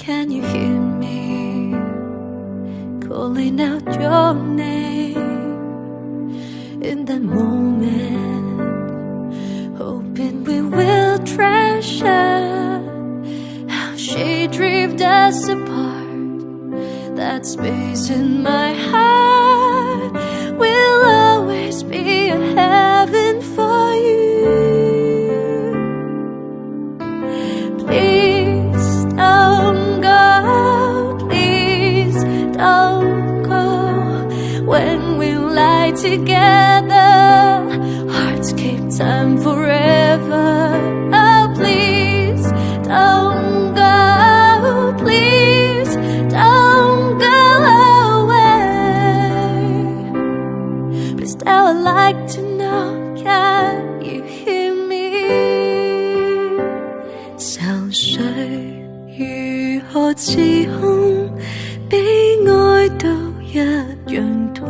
Can you hear me calling out your name in that moment, hoping we will treasure how she drifted us apart. That space in my heart will always be a heaven for you. Please don't go, please don't go. When we lie together, hearts keep time forever. Oh, please don't go, please don't go away. Please tell, I'd like to know, can you hear me? 愁緒如何自控，比愛都一樣痛。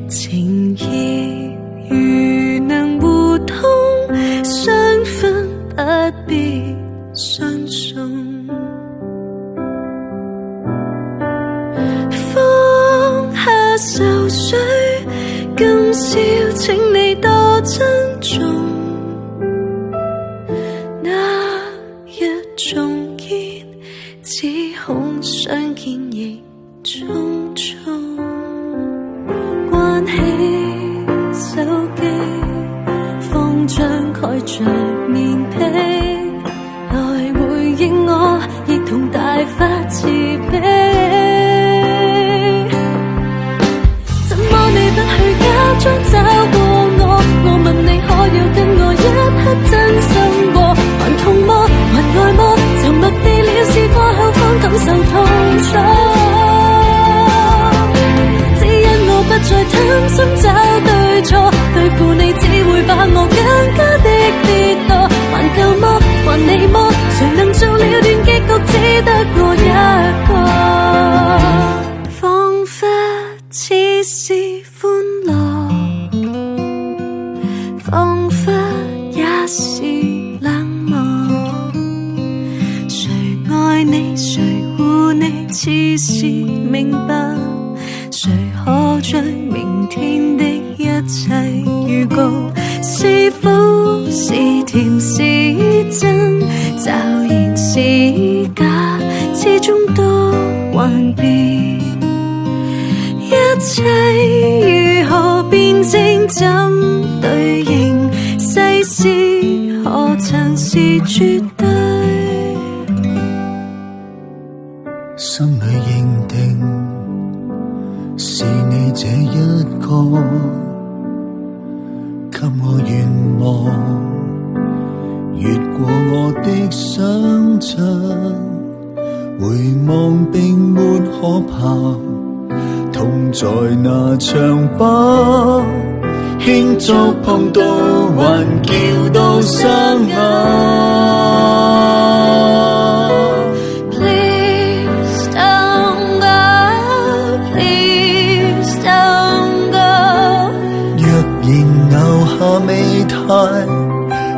情意如能互通，雙分不必相送。放下愁緒，今宵請你多珍重。那一種見，只恐相見亦匆匆。關起手機，慌張蓋着面皮，來回應我，亦同大發慈悲。怎麼你不去假裝找過我？我問你可有跟我一刻真心過？還痛麼？還愛麼？沉默地了事過後方感受痛楚。不再貪心找對錯，對付你只會把我更加的跌墮。還舊麼？還你麼？誰能做了段結局，只得我一個。彷彿似是歡樂，彷彿也是冷漠。誰愛你，誰護你，似是明白。誰可將明天的一切預告？是苦是甜是真，驟然是假，始終都幻變。一切如何辯證怎對應？世事何曾是絕對？心裏認定是你這一個，給我願望，越過我的想象，回望並沒可怕，痛在那場疤，輕觸碰到還叫到雙眼。未太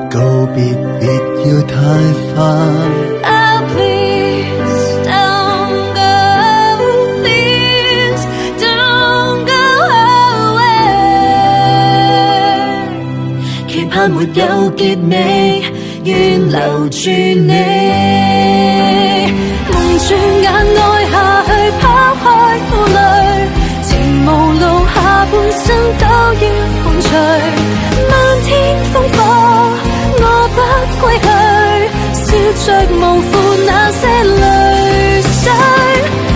告別，別要太快。Oh, please don't go, please don't go away。期盼沒有結尾，願留住你。蒙住眼愛下去，拋開負累，情無路，下半生都要伴隨。漫天烽火，我不歸去，笑着無負那些淚水，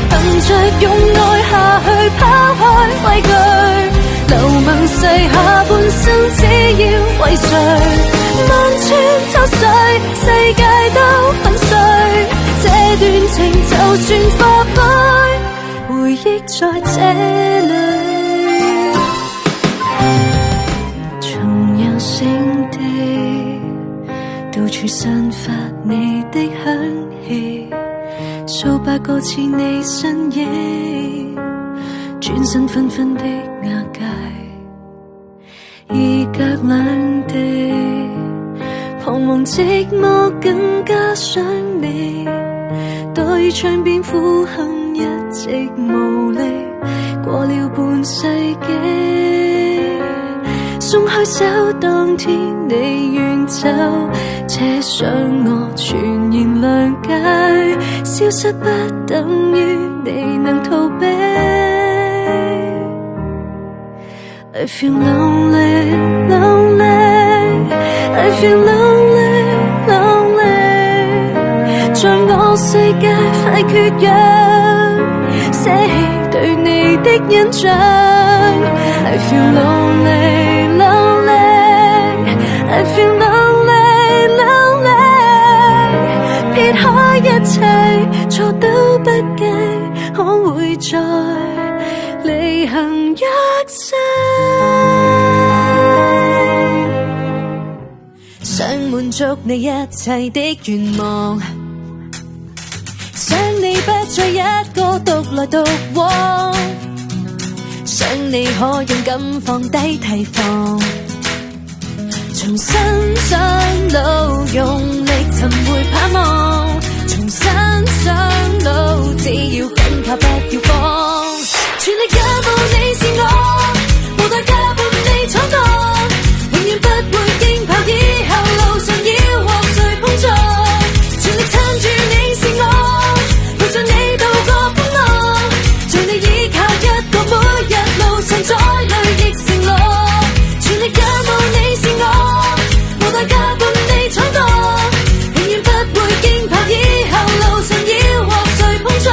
憑着用愛下去，拋開畏懼，流氓誓下半生只要為誰？萬川秋水，世界都粉碎，這段情就算化灰，回憶在這裡。聖地，到處散發你的香氣，數百個似你身影，轉身紛紛的瓦解，異隔兩地，彷徨寂寞更加想你，到去窗邊苦恨，一直無力，過了半世紀。鬆開手，當天你遠走，車上我全然諒解，消失不等於你能逃避。I feel lonely, lonely, I feel lonely, lonely， 在我世界快缺氧，捨棄對你的印象。I feel lonely, lonely, I feel lonely, lonely， 撇開一切，錯都不計，可會再履行約誓？想滿足你一切的願望，想你不再一個獨來獨往，想你可勇敢放低提防，重新上路，用力尋回盼望，重新上路，只要緊靠不要放，全力也無你是我，無代價伴你闖蕩，永遠不會驚怕以後路上要和誰碰撞，全力撐住你是我，陪着你渡過風浪，在你依靠一個每日路上再累亦承諾，全力也無你是我，無代價伴你闖蕩，永遠不會驚怕以後路上要和誰碰撞，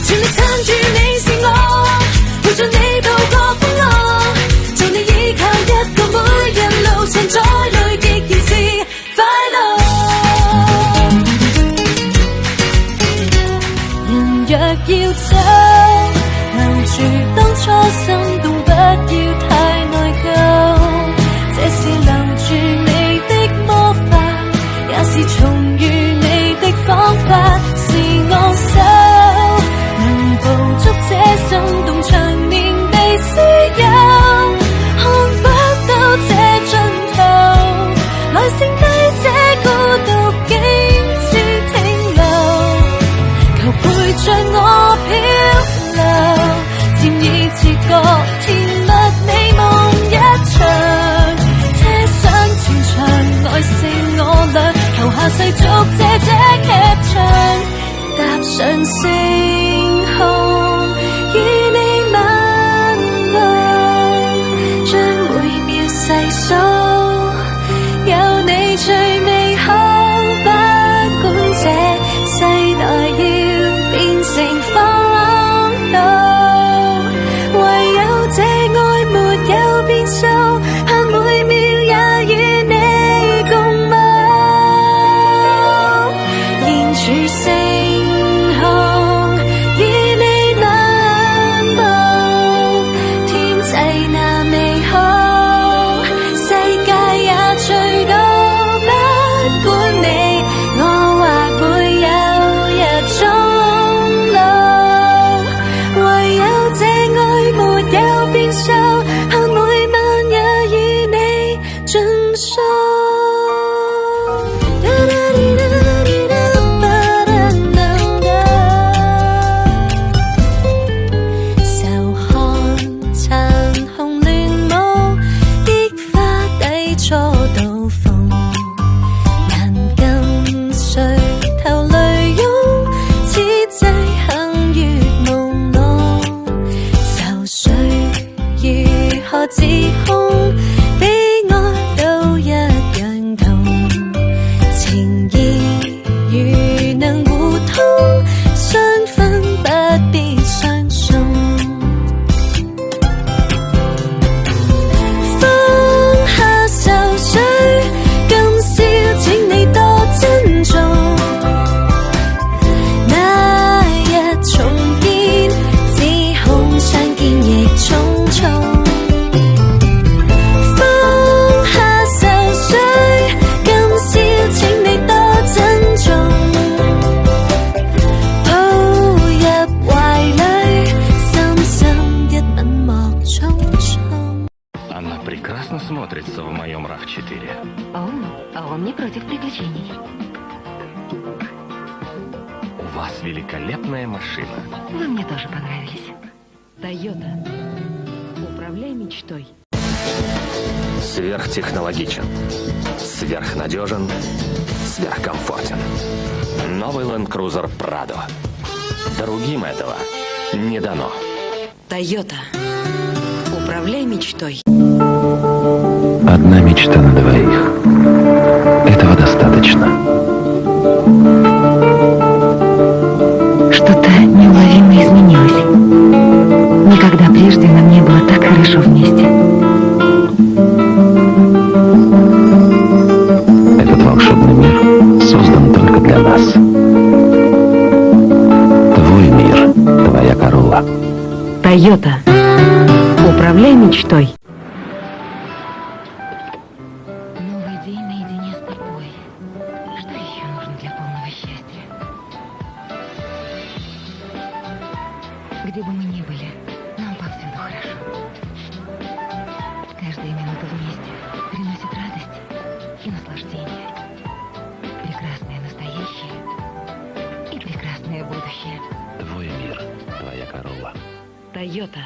全力撐住你是我，陪着你渡過風浪，在你依靠一個每日路上再累極然是快樂。人若要走，留住當初心動，不要太內疚，這是留住你的魔法，也是重遇你的方法，是我手能捕捉這心動長年地私有，看不到這盡頭，來剩低這孤獨竟似停留，求陪着我漂流，漸已自覺甜蜜美夢一場，車廂前場內剩我倆，求下世續這劇場，踏上星空與你吻路，將每秒細數，有你最美好，不管這世代要變成荒島，唯有這愛沒有變數，盼每秒也與你共舞，連住星空與你漫步，天際那美好，世界也醉倒，不管你我或會有日終老，唯有這愛沒有變數，盼每晚也與你盡數。愁看殘紅亂舞，激花底初到逢，難跟隨頭淚湧，此際幸越朦朧，愁緒如何自控，比愛都一樣痛，情意如能互通，相分不必相送，放下愁緒，今宵請你多珍重，那日重見，只恐相見亦匆匆，放下愁緒，今宵請你多珍重，抱入懷裡，深深一吻莫匆匆。Она прекрасно смотрится в моем RAV4. О, а он не против приключений. У вас великолепная машина. Вы мне тоже понравились. Тойота. Управляй мечтой. Сверхтехнологичен, сверхнадежен, сверхкомфортен. Новый Land Cruiser Prado. Другим этого не дано. Тойота. Управляй мечтой. Одна мечта на двоих. Этого достаточно. Что-то неуловимо изменилось. Никогда прежде нам не было так хорошо вместе. Этот волшебный мир создан только для нас. Твой мир, твоя Королла. Тойота. Управляй мечтой. Новый день наедине с тобой. Что еще нужно для полного счастья? Где бы мы ни были, нам повсюду хорошо. Каждая минута вместе приносит радость и наслаждение. Прекрасное настоящее и прекрасное будущее. Твой мир, твоя Королла. Тойота.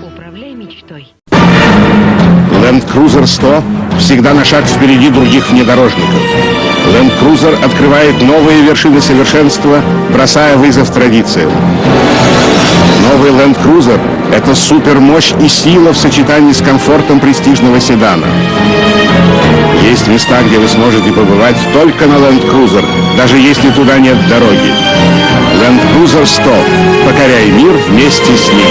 Управляй мечтой. Land Cruiser 100 всегда на шаг впереди других внедорожников. Land Cruiser открывает новые вершины совершенства, бросая вызов традициям. Новый Land Cruiser — это супермощь и сила в сочетании с комфортом престижного седана. Есть места, где вы сможете побывать только на Land Cruiser, даже если туда нет дороги. Land Cruiser 100. Покоряй мир вместе с ним.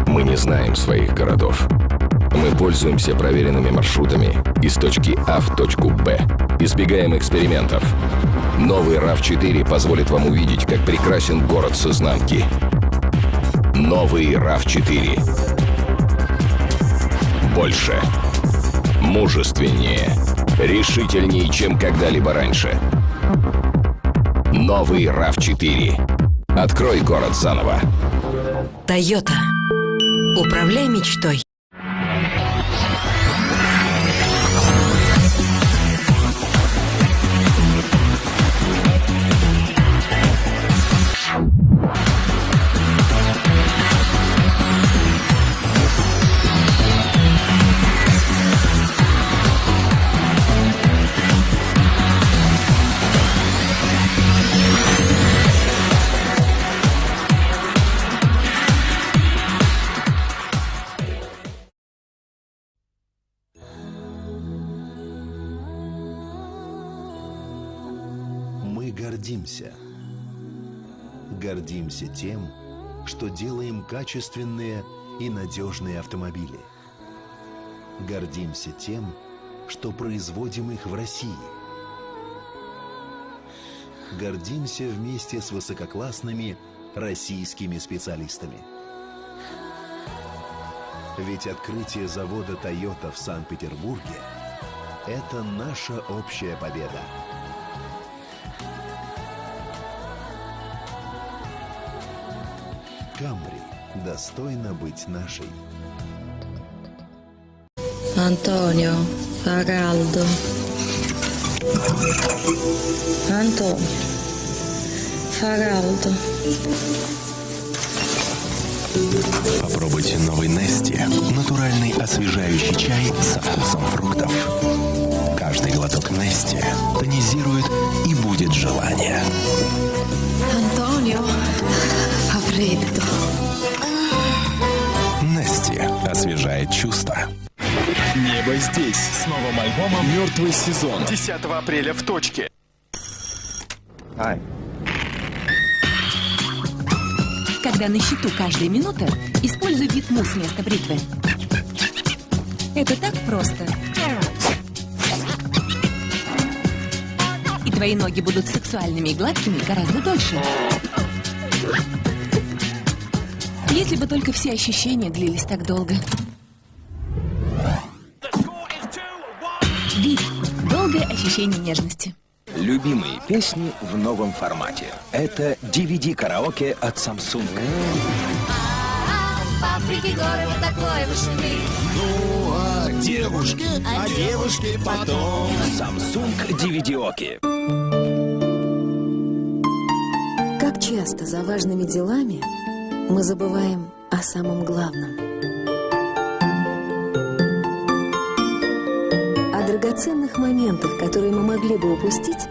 Мы не знаем своих городов. Мы пользуемся проверенными маршрутами из точки А в точку Б. Избегаем экспериментов. Новый RAV4 позволит вам увидеть, как прекрасен город с изнанки. Новый RAV4. Больше. Мужественнее. Решительнее, чем когда-либо раньше. Новый RAV4. Открой город заново. Тойота. Управляй мечтой. Мы гордимся. Гордимся тем, что делаем качественные и надежные автомобили. Гордимся тем, что производим их в России. Гордимся вместе с высококлассными российскими специалистами. Ведь открытие завода Toyota в Санкт-Петербурге – это наша общая победа. Камри достойна быть нашей. Antonio, fa caldo. Antonio, fa caldo. Попробуйте новый Нести. Натуральный освежающий чай со вкусом фруктов. Каждый глоток Нести тонизирует и будет желание. Antonio, fa freddo. Нести освежает чувства. Небо здесь с новым альбомом «Мертвый сезон». 10 апреля в точке. Когда на счету каждая минута, используй Витмус вместо бритвы. Это так просто. И твои ноги будут сексуальными и гладкими гораздо дольше. Если бы только все ощущения длились так долго. Вит. Долгое ощущение нежности. Любимые песни в новом формате. Это DVD-караоке от Samsung. В Африке горы вот такой вышины. Ну, а девушки? А девушки потом. Samsung DVD-оки. Как часто за важными делами мы забываем о самом главном. О драгоценных моментах, которые мы могли бы упустить,